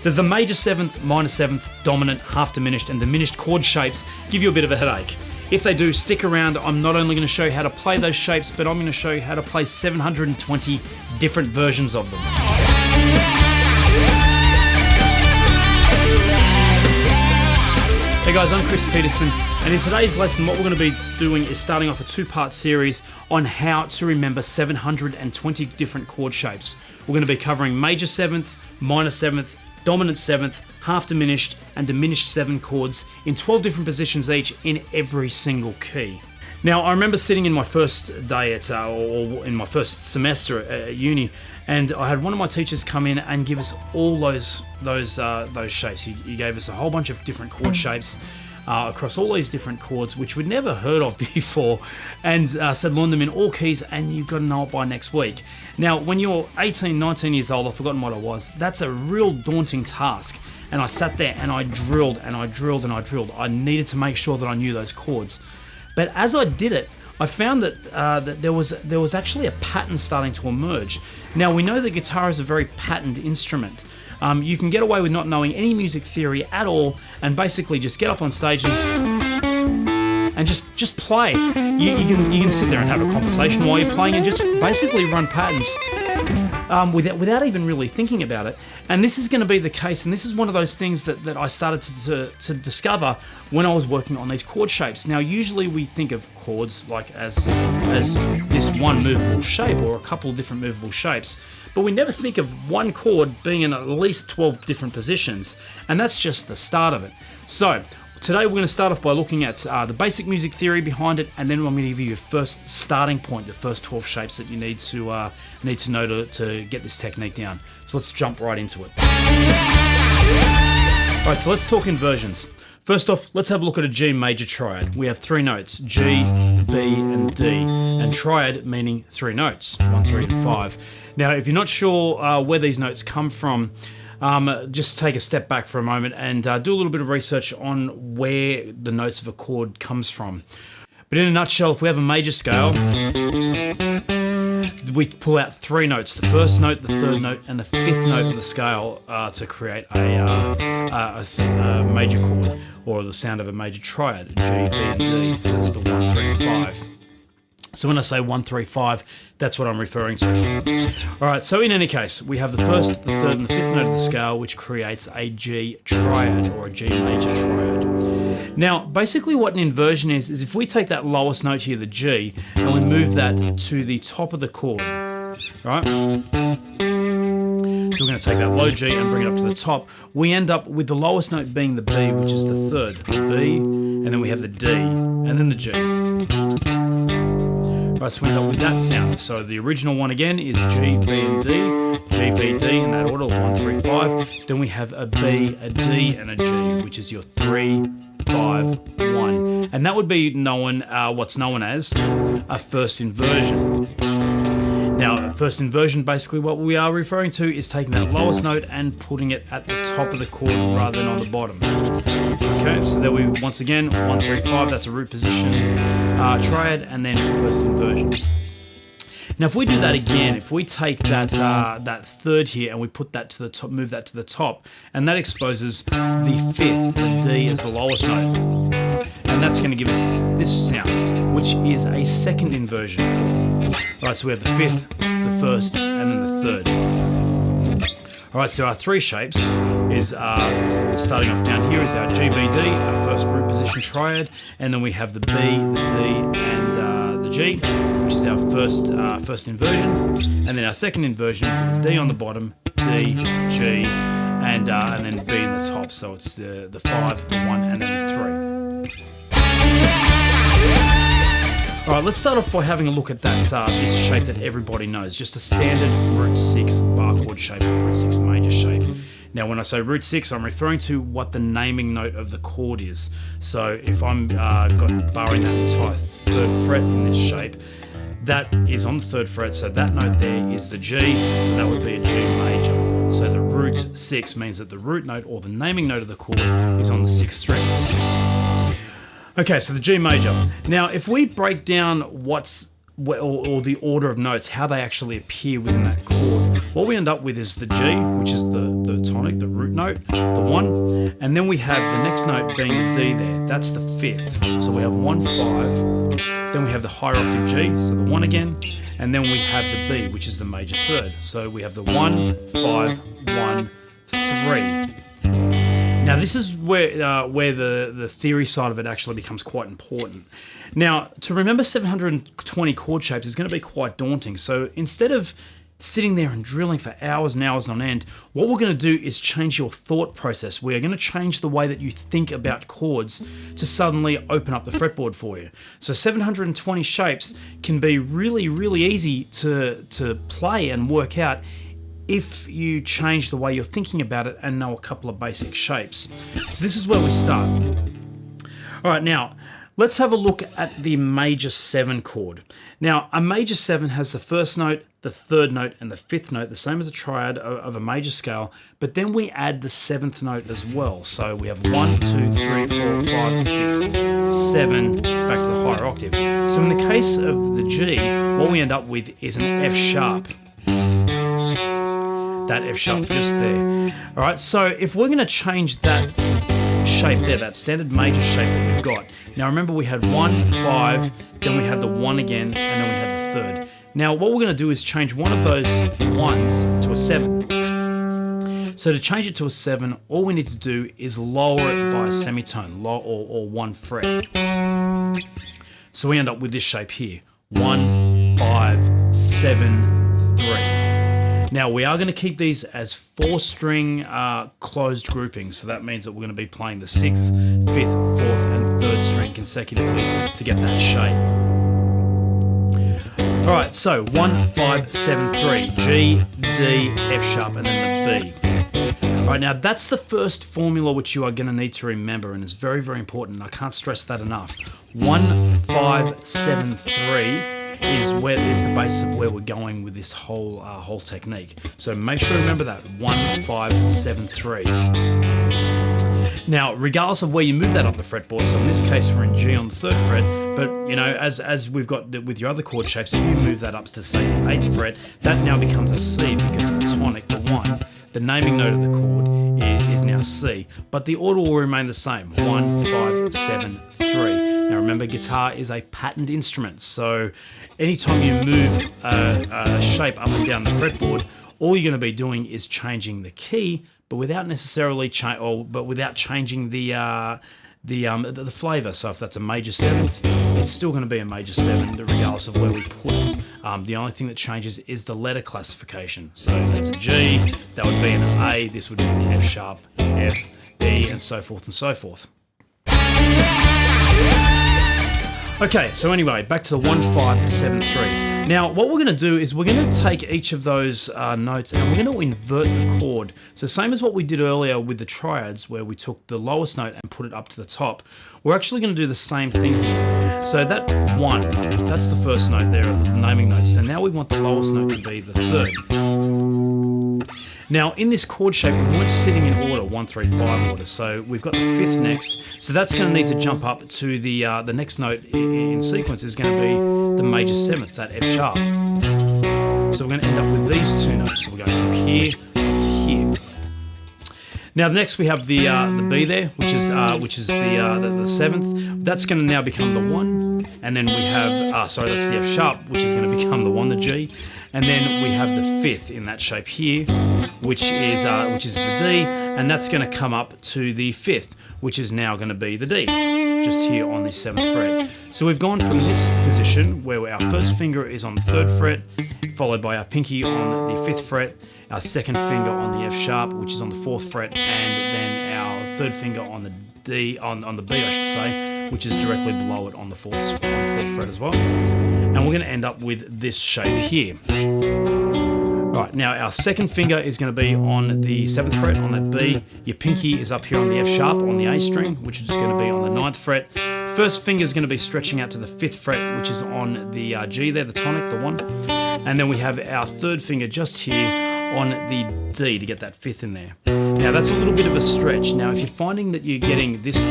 Does the major 7th, minor 7th, dominant, half diminished, and diminished chord shapes give you a bit of a headache? If they do, stick around. I'm not only going to show you how to play those shapes, but I'm going to show you how to play 720 different versions of them. Hey guys, I'm Chris Peterson, and in today's lesson what we're going to be doing is starting off a two-part series on how to remember 720 different chord shapes. We're going to be covering major 7th, minor 7th, dominant 7th, half diminished, and diminished 7 chords in 12 different positions each in every single key. Now, I remember sitting in my first day at, or in my first semester at uni, and I had one of my teachers come in and give us all those shapes. He gave us a whole bunch of different chord shapes across all these different chords, which we'd never heard of before, and said learn them in all keys, and you've got to know it by next week. Now, when you're 18, 19 years old, I've forgotten what I was, that's a real daunting task. And I sat there and I drilled and I drilled and I drilled. I needed to make sure that I knew those chords. But as I did it, I found that that there was actually a pattern starting to emerge. Now, we know that guitar is a very patterned instrument. You can get away with not knowing any music theory at all and basically just get up on stage and just play. You can sit there and have a conversation while you're playing and just basically run patterns without even really thinking about it. And this is going to be the case, and this is one of those things that I started to discover when I was working on these chord shapes. Now, usually we think of chords like as this one movable shape or a couple of different movable shapes, but we never think of one chord being in at least 12 different positions, and that's just the start of it. So today we're going to start off by looking at the basic music theory behind it, and then I'm going to give you your first starting point, the first 12 shapes that you need to know to get this technique down. So let's jump right into it. Alright, so let's talk inversions. First off, let's have a look at a G major triad. We have 3 notes, G, B, and D, and triad meaning 3 notes, 1, 3, and 5. Now, if you're not sure where these notes come from, just take a step back for a moment and do a little bit of research on where the notes of a chord comes from. But in a nutshell, if we have a major scale, we pull out 3 notes, the first note, the third note, and the 5th note of the scale to create a major chord, or the sound of a major triad, G, B, and D. So that's the 1, 3, and 5. So when I say 1, 3, 5, that's what I'm referring to. Alright, so in any case, we have the first, the third, and the 5th note of the scale, which creates a G triad, or a G major triad. Now, basically what an inversion is if we take that lowest note here, the G, and we move that to the top of the chord, right? So we're going to take that low G and bring it up to the top. We end up with the lowest note being the B, which is the third, the B, and then we have the D, and then the G. Right, so we end up with that sound. So the original one again is G, B, and D, G, B, D in that order, 1, 3, 5. Then we have a B, a D, and a G, which is your 3, 5, 1. And that would be what's known as a first inversion. Now, a first inversion, basically what we are referring to is taking that lowest note and putting it at the top of the chord rather than on the bottom. Okay, so there we, once again, 1, 3, 5, that's a root position triad, and then first inversion. Now, if we do that again, if we take that third here and we put that to the top, move that to the top, and that exposes the 5th, the D, as the lowest note, and that's going to give us this sound, which is a second inversion chord. Right, so we have the 5th, the first, and then the third. All right, so our 3 shapes is starting off down here is our G, B, D, our first root position triad, and then we have the B, the D, and the G, which is our first inversion, and then our second inversion with the D on the bottom, D, G, and then B in the top. So it's the 5, the 1, and then the 3. All right, let's start off by having a look at that this shape that everybody knows, just a standard root 6 bar chord shape, or root 6 major shape. Now, when I say root 6, I'm referring to what the naming note of the chord is. So if I'm barring that entire 3rd fret in this shape, that is on the 3rd fret, so that note there is the G, so that would be a G major. So the root 6 means that the root note, or the naming note of the chord, is on the 6th string. Okay, so the G major. Now, if we break down or the order of notes, how they actually appear within that chord, what we end up with is the G, which is the tonic, the root note. note, the 1, and then we have the next note being the D there. That's the 5th. So we have 1, 5, then we have the higher octave G, so the 1 again, and then we have the B, which is the major 3rd. So we have the 1, 5, 1, 3. Now this is where the theory side of it actually becomes quite important. Now to remember 720 chord shapes is going to be quite daunting. So instead of sitting there and drilling for hours and hours on end, what we're going to do is change your thought process. We are going to change the way that you think about chords to suddenly open up the fretboard for you. So 720 shapes can be really, really easy to play and work out if you change the way you're thinking about it and know a couple of basic shapes. So this is where we start. All right, now let's have a look at the major 7 chord. Now a major 7 has the first note, the 3rd note, and the 5th note, the same as a triad of a major scale, but then we add the 7th note as well. So we have 1, 2, 3, 4, 5, 6, 7, back to the higher octave. So in the case of the G, what we end up with is an F sharp. That F sharp just there. All right, so if we're going to change that shape there, that standard major shape that we've got. Now remember we had 1, 5, then we had the 1 again, and then we had the 3rd. Now what we're going to do is change one of those 1s to a 7. So to change it to a 7, all we need to do is lower it by a semitone, or 1 fret. So we end up with this shape here, 1, 5, 7, 3. Now we are going to keep these as 4-string closed groupings, so that means that we're going to be playing the 6th, 5th, 4th, and 3rd string consecutively to get that shape. All right, so 1, 5, 7, 3, G, D, F sharp, and then the B. All right, now that's the first formula which you are going to need to remember, and it's very, very important. I can't stress that enough. 1, 5, 7, 3. Is the basis of where we're going with this whole technique. So make sure to remember that 1, 5, 7, 3. Now, regardless of where you move that up the fretboard, so in this case we're in G on the 3rd fret, but you know, as we've got with your other chord shapes, if you move that up to say the 8th fret, that now becomes a C because the tonic, the 1, the naming note of the chord is now C, but the order will remain the same, 1, 5, 7, 3. Now remember, guitar is a patterned instrument, so anytime you move a shape up and down the fretboard, all you're going to be doing is changing the key, but without necessarily changing the flavor. So if that's a major 7th, it's still going to be a major 7 regardless of where we put it. The only thing that changes is the letter classification. So that's a G, that would be an A, this would be an F sharp, F, E, and so forth and so forth. Okay, so anyway, back to the 1, 5, 7, 3. Now, what we're going to do is we're going to take each of those notes and we're going to invert the chord. So same as what we did earlier with the triads, where we took the lowest note and put it up to the top, we're actually going to do the same thing here. So that 1, that's the first note there, the naming note. So now we want the lowest note to be the 3rd. Now, in this chord shape, we weren't sitting in order, 1, 3, 5 order, so we've got the 5th next, so that's going to need to jump up to the next note in sequence is going to be the major 7th, that F sharp. So we're going to end up with these 2 notes, so we're going from here to here. Now next we have the B there, which is the 7th. That's going to now become the 1, and then we have that's the F sharp, which is going to become the 1, the G, and then we have the 5th in that shape here, which is the D, and that's going to come up to the 5th, which is now going to be the D, just here on the 7th fret. So we've gone from this position where our first finger is on the 3rd fret, followed by our pinky on the 5th fret, our second finger on the F sharp, which is on the 4th fret, and then our 3rd finger on the D, on the B, I should say, which is directly below it on the 4th fret as well. And we're going to end up with this shape here. Right, now our second finger is going to be on the 7th fret on that B. Your pinky is up here on the F sharp on the A string, which is going to be on the 9th fret. First finger is going to be stretching out to the 5th fret, which is on the G there, the tonic, the 1. And then we have our 3rd finger just here on the D to get that 5th in there. Now that's a little bit of a stretch. Now if you're finding that you're getting this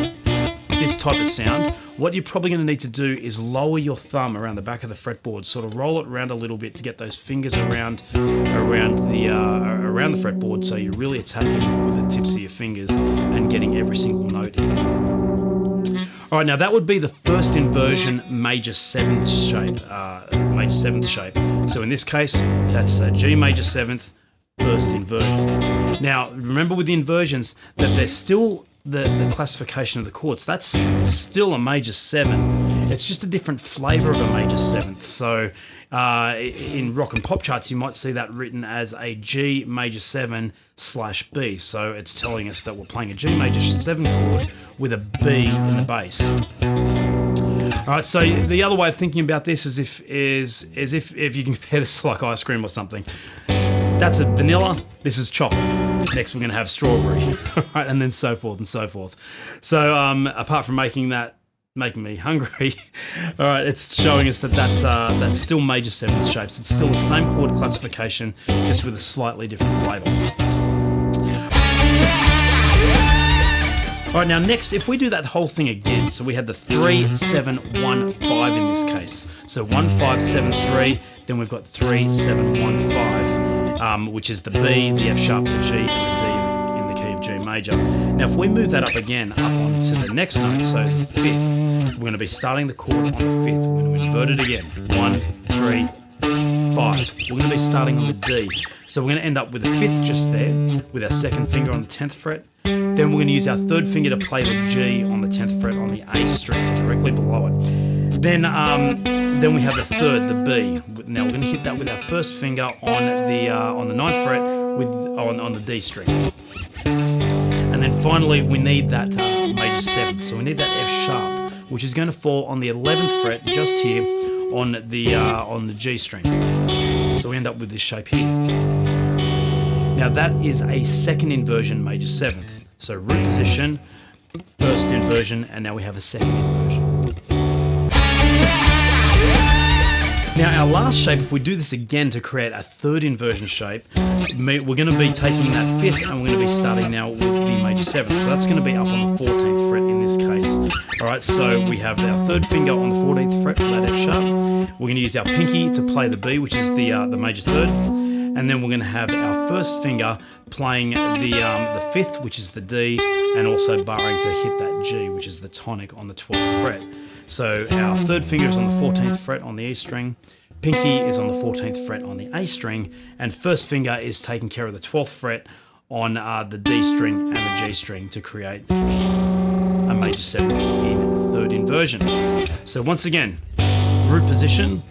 this type of sound, what you're probably going to need to do is lower your thumb around the back of the fretboard, sort of roll it around a little bit to get those fingers around the fretboard, so you're really attacking with the tips of your fingers and getting every single note in. All right, now that would be the first inversion major seventh shape. So in this case, that's a G major seventh first inversion. Now remember with the inversions that they're still the classification of the chords. That's still a major seven. It's just a different flavor of a major seventh. So in rock and pop charts, you might see that written as a G major 7/B. So it's telling us that we're playing a G major 7 chord with a B in the bass. All right. So the other way of thinking about this is if you can compare this to like ice cream or something. That's a vanilla. This is chocolate. Next, we're going to have strawberry, right, and then so forth and so forth. So apart from making me hungry, all right, it's showing us that that's still major seventh shapes. It's still the same chord classification, just with a slightly different flavor. All right, now next, if we do that whole thing again, so we had the 3, 7, 1, 5 in this case. So 1, 5, 7, 3, then we've got 3, 7, 1, 5, which is the B, the F sharp, the G, and the D in the key of G major. Now, if we move that up again, up onto the next note, so the 5th, we're going to be starting the chord on the 5th. We're going to invert it again. 1, 3, 5. We're going to be starting on the D. So we're going to end up with the 5th just there, with our second finger on the 10th fret. Then we're going to use our third finger to play the G on the 10th fret on the A string, so directly below it. Then we have the third, the B. Now we're going to hit that with our first finger on the 9th fret on the D string. And then finally we need that major 7th, so we need that F sharp, which is going to fall on the 11th fret just here on the G string. So we end up with this shape here. Now that is a second inversion major 7th. So root position, first inversion, and now we have a second inversion. Now our last shape, if we do this again to create a third inversion shape, we're going to be taking that 5th and we're going to be starting now with the major 7th. So that's going to be up on the 14th fret in this case. All right, so we have our third finger on the 14th fret for that F sharp. We're going to use our pinky to play the B, which is the major 3rd. And then we're going to have our first finger playing the 5th, which is the D, and also barring to hit that G, which is the tonic on the 12th fret. So our third finger is on the 14th fret on the E string, pinky is on the 14th fret on the A string, and first finger is taking care of the 12th fret on the D string and the G string to create a major 7th in third inversion. So once again, root position,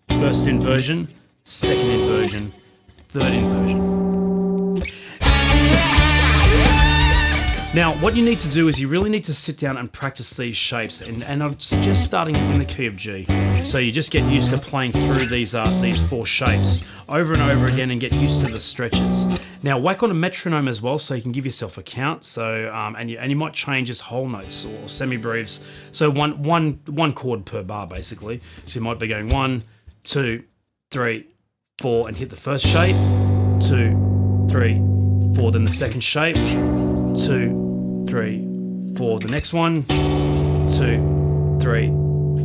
first inversion, second inversion, third inversion. Now, what you need to do is you really need to sit down and practice these shapes, and I'm just starting in the key of G. So you just get used to playing through these 4 shapes over and over again and get used to the stretches. Now, whack on a metronome as well, so you can give yourself a count. So and you might change as whole notes or semi-breves. So one chord per bar basically. So you might be going 1, 2, 3, 4, and hit the first shape. 2, 3, 4. Then the second shape. 2, 3, 4. The next one. 2, 3,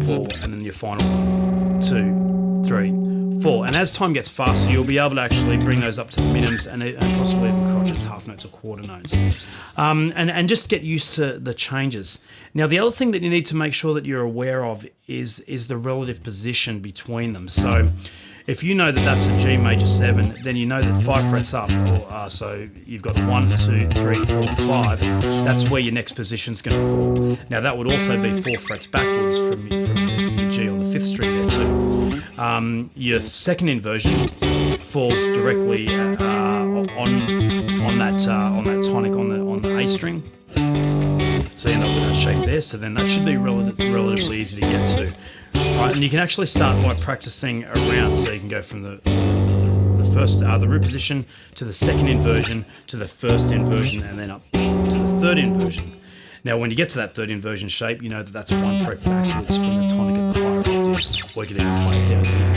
4, and then your final one. 2, 3, 4. And as time gets faster, you'll be able to actually bring those up to the minims and possibly even crotchets, half notes, or quarter notes. And just get used to the changes. Now, the other thing that you need to make sure that you're aware of is the relative position between them. So if you know that that's a G major 7, then you know that 5 frets up, so you've got 1, 2, 3, 4, 5. That's where your next position's going to fall. Now that would also be 4 frets backwards from your G on the 5th string there too. Your second inversion falls directly on that tonic on the A string. So you end up with that shape there. So then that should be relatively easy to get to. Right, and you can actually start by practicing around, so you can go from the root position to the second inversion to the first inversion and then up to the third inversion. Now, when you get to that third inversion shape, you know that that's 1 fret backwards from the tonic at the higher octave, or you can even play it down here.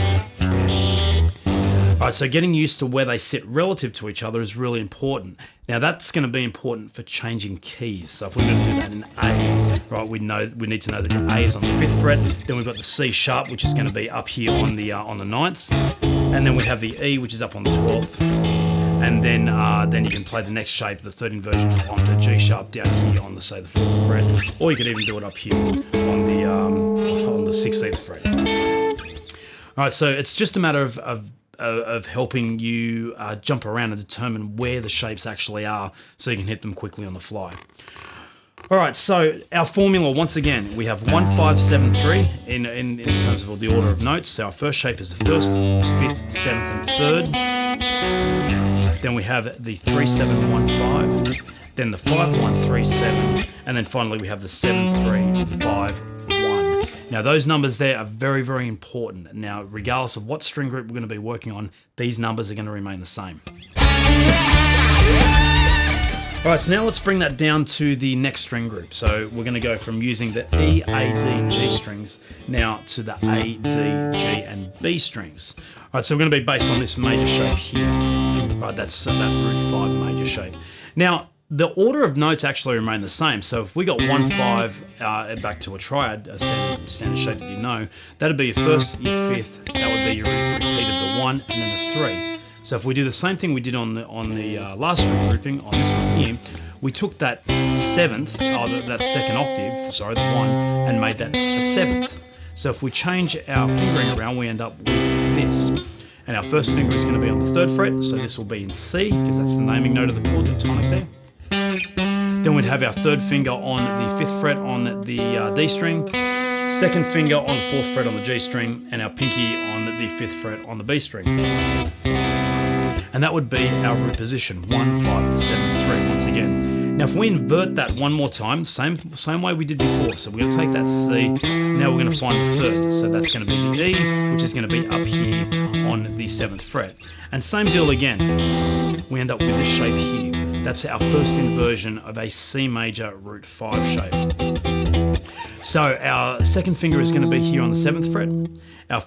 All All right, so getting used to where they sit relative to each other is really important. Now that's going to be important for changing keys. So if we're going to do that in A, right, we need to know that A is on the 5th fret. Then we've got the C sharp, which is going to be up here on the 9th, and then we have the E, which is up on the 12th, and then you can play the next shape, the 3rd inversion, on the G sharp down here on the 4th fret, or you could even do it up here on the 16th fret. All right, so it's just a matter of helping you jump around and determine where the shapes actually are so you can hit them quickly on the fly. All right, so our formula, once again, we have 1, 5, 7, 3 in terms of the order of notes. So our first shape is the 1st, 5th, 7th, and 3rd. Then we have the 3, 7, 1, 5. Then the 5, 1, 3, 7. And then finally we have the 7, 3, 5, 1. Now those numbers there are very, very important. Now, regardless of what string group we're going to be working on, these numbers are going to remain the same. All right, so now let's bring that down to the next string group. So we're going to go from using the E, A, D, and G strings now to the A, D, G, and B strings. All right, so we're going to be based on this major shape here. Right, that's that root 5 major shape. Now, the order of notes actually remain the same. So if we got 1, 5 back to a triad, a standard shape that you know, that'd be your 1st, your 5th, that would be your repeat of the 1 and then the 3. So if we do the same thing we did on the last string grouping on this one here, we took that 7th, that 2nd octave, sorry, the 1, and made that a 7th. So if we change our fingering around, we end up with this. And our first finger is going to be on the 3rd fret, so this will be in C, because that's the naming note of the chord, the tonic there. Then we'd have our 3rd finger on the 5th fret on the D string, 2nd finger on the 4th fret on the G string, and our pinky on the 5th fret on the B string. And that would be our root position, 1, 5, 7, 3, once again. Now if we invert that one more time, same way we did before, so we're going to take that C, now we're going to find the 3rd, so that's going to be the E, which is going to be up here on the 7th fret. And same deal again, we end up with this shape here. That's our first inversion of a C major root 5 shape. So our 2nd finger is going to be here on the 7th fret. Our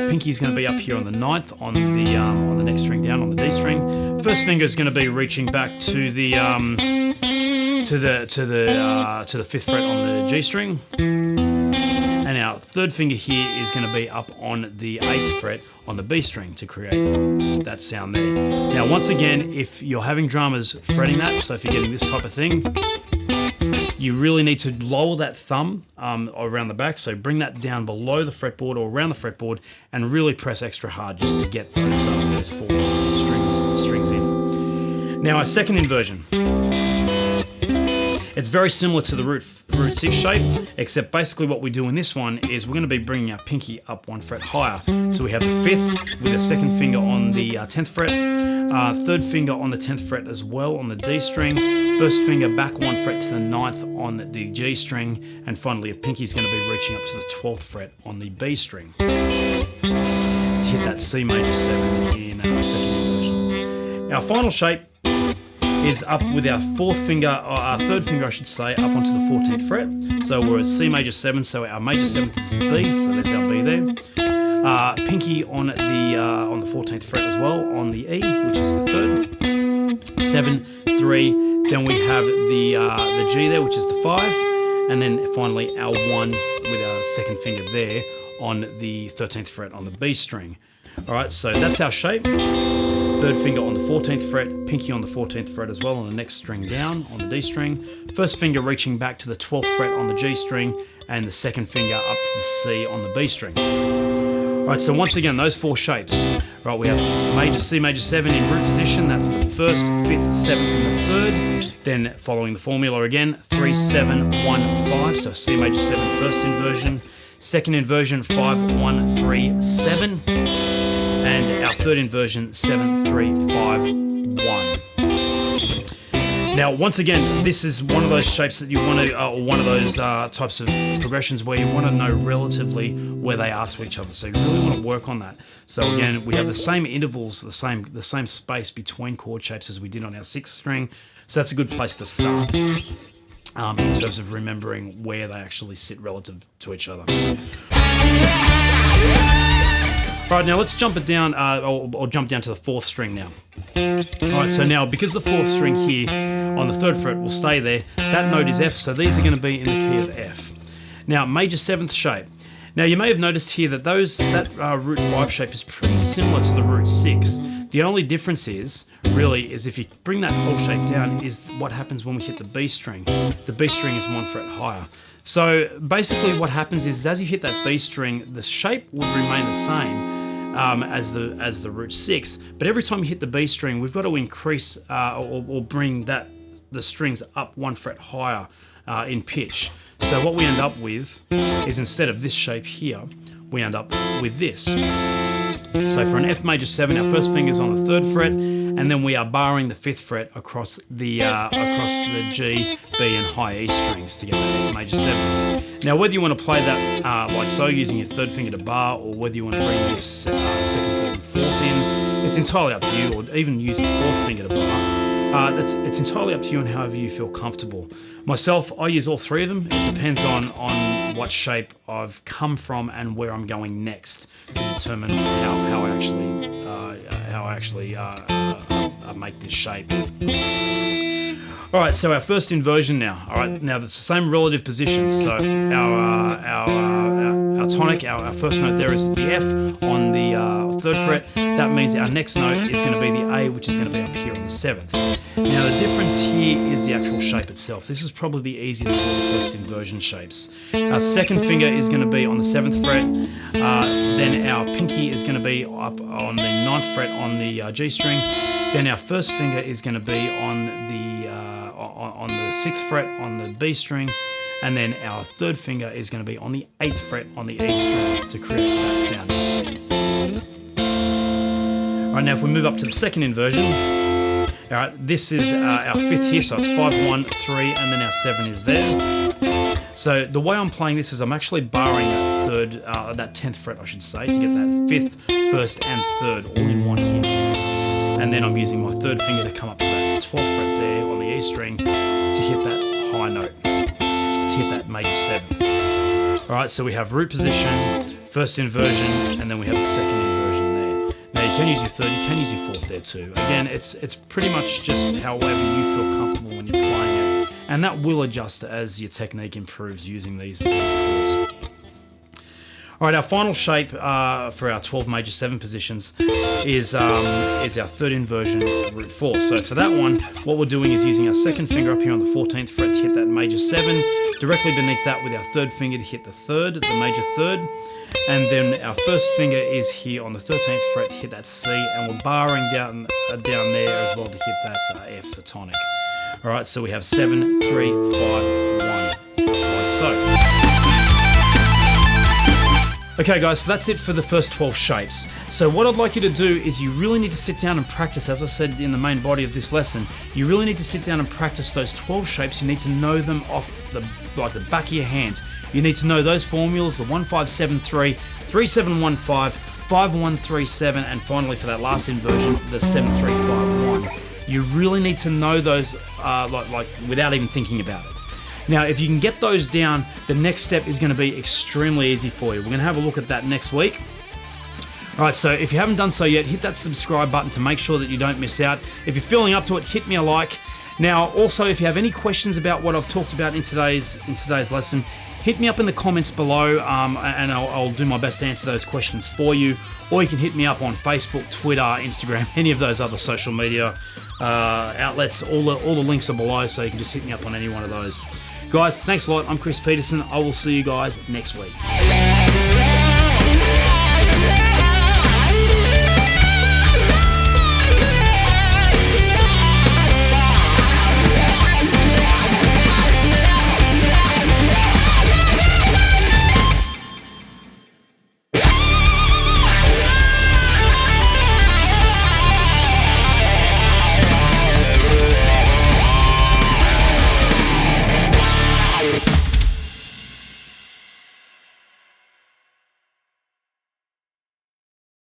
pinky is going to be up here on the 9th on the next string down on the D string. 1st finger is going to be reaching back to the 5th fret on the G string. And our 3rd finger here is going to be up on the 8th fret on the B string to create that sound there. Now once again, if you're having drummers fretting that, so if you're getting this type of thing, you really need to lower that thumb around the back, so bring that down below the fretboard or around the fretboard and really press extra hard just to get those 4 strings in. Now our 2nd inversion. It's very similar to the root 6 shape, except basically what we do in this one is we're going to be bringing our pinky up 1 fret higher. So we have the 5th with a 2nd finger on the 10th fret, 3rd finger on the 10th fret as well on the D string, 1st finger back 1 fret to the 9th on the G string, and finally a pinky is going to be reaching up to the 12th fret on the B string to hit that C major 7 in our 2nd inversion. Our final shape is up with our 4th finger, or our 3rd finger I should say, up onto the 14th fret. So we're at C major 7, so our major 7th is B, so there's our B there. Pinky on the 14th fret as well, on the E, which is the 3rd. 7, 3, then we have the G there, which is the 5, and then finally our 1 with our 2nd finger there on the 13th fret on the B string. All right, so that's our shape. 3rd finger on the 14th fret, pinky on the 14th fret as well on the next string down on the D string. 1st finger reaching back to the 12th fret on the G string, and the 2nd finger up to the C on the B string. All right, so once again, those 4 shapes. Right, we have C major 7 in root position. That's the 1st, 5th, 7th, and the 3rd. Then following the formula again, 3, 7, 1, 5. So C major 7, 1st inversion. 2nd inversion, 5, 1, 3, 7. And our 3rd inversion, 7, 3, 5, 1. Now, once again, this is one of those shapes that you want to, or one of those types of progressions where you want to know relatively where they are to each other. So you really want to work on that. So again, we have the same intervals, the same space between chord shapes as we did on our 6th string. So that's a good place to start in terms of remembering where they actually sit relative to each other. Right, now let's jump it down, or jump down to the 4th string now. Alright, so now because the 4th string here on the 3rd fret will stay there, that note is F, so these are going to be in the key of F. Now, major 7th shape. Now you may have noticed here that that root 5 shape is pretty similar to the root 6. The only difference is if you bring that whole shape down is what happens when we hit the B string. The B string is 1 fret higher. So basically what happens is as you hit that B string, the shape would remain the same as the root 6, but every time you hit the B string, we've got to increase or bring the strings up 1 fret higher in pitch. So what we end up with is instead of this shape here, we end up with this. So for an F major 7, our first finger's on the 3rd fret, and then we are barring the 5th fret across the G, B, and high E strings to get that F major 7th. Now, whether you want to play that like so, using your 3rd finger to bar, or whether you want to bring this 2nd, 3rd, and 4th in, it's entirely up to you, or even use your 4th finger to bar. It's entirely up to you and however you feel comfortable. Myself, I use all 3 of them. It depends on what shape I've come from and where I'm going next to determine how I actually make this shape. All right, so our first inversion now. All right, now it's the same relative positions. So our tonic, our first note there is the F on the 3rd fret. That means our next note is going to be the A, which is going to be up here on the 7th. Now the difference here is the actual shape itself. This is probably the easiest of all the first inversion shapes. Our 2nd finger is going to be on the 7th fret. Then our pinky is going to be up on the 9th fret on the G string. Then our first finger is going to be on the 6th fret on the B string. And then our 3rd finger is going to be on the 8th fret on the E string to create that sound. Alright, now if we move up to the 2nd inversion, alright, this is our 5th here, so it's 5, 1, 3, and then our 7 is there. So the way I'm playing this is I'm actually barring that 10th fret, I should say, to get that 5th, 1st, and 3rd all in one here. And then I'm using my 3rd finger to come up to that 12th fret there on the E string to hit that high note, to hit that major 7th. Alright, so we have root position, 1st inversion, and then we have the 2nd inversion there. Now you can use your 3rd, you can use your 4th there too. Again, it's pretty much just however you feel comfortable when you're playing it, and that will adjust as your technique improves using these chords. Alright, our final shape for our 12 major 7 positions is our 3rd inversion, root 4. So for that one, what we're doing is using our 2nd finger up here on the 14th fret to hit that major 7, directly beneath that with our 3rd finger to hit the 3rd, the major 3rd, and then our 1st finger is here on the 13th fret to hit that C, and we're barring down there as well to hit that F, the tonic. Alright, so we have 7, 3, 5, 1, like so. Okay guys, so that's it for the first 12 shapes. So what I'd like you to do is you really need to sit down and practice, as I said in the main body of this lesson, you really need to sit down and practice those 12 shapes. You need to know them off the back of your hand. You need to know those formulas, the 1573, 3715, 5137, and finally for that last inversion, the 7351. You really need to know those like without even thinking about it. Now, if you can get those down, the next step is going to be extremely easy for you. We're going to have a look at that next week. Alright, so if you haven't done so yet, hit that subscribe button to make sure that you don't miss out. If you're feeling up to it, hit me a like. Now, also, if you have any questions about what I've talked about in today's lesson, hit me up in the comments below, and I'll do my best to answer those questions for you. Or you can hit me up on Facebook, Twitter, Instagram, any of those other social media outlets. All the links are below, so you can just hit me up on any one of those. Guys, thanks a lot. I'm Kris Peterson. I will see you guys next week.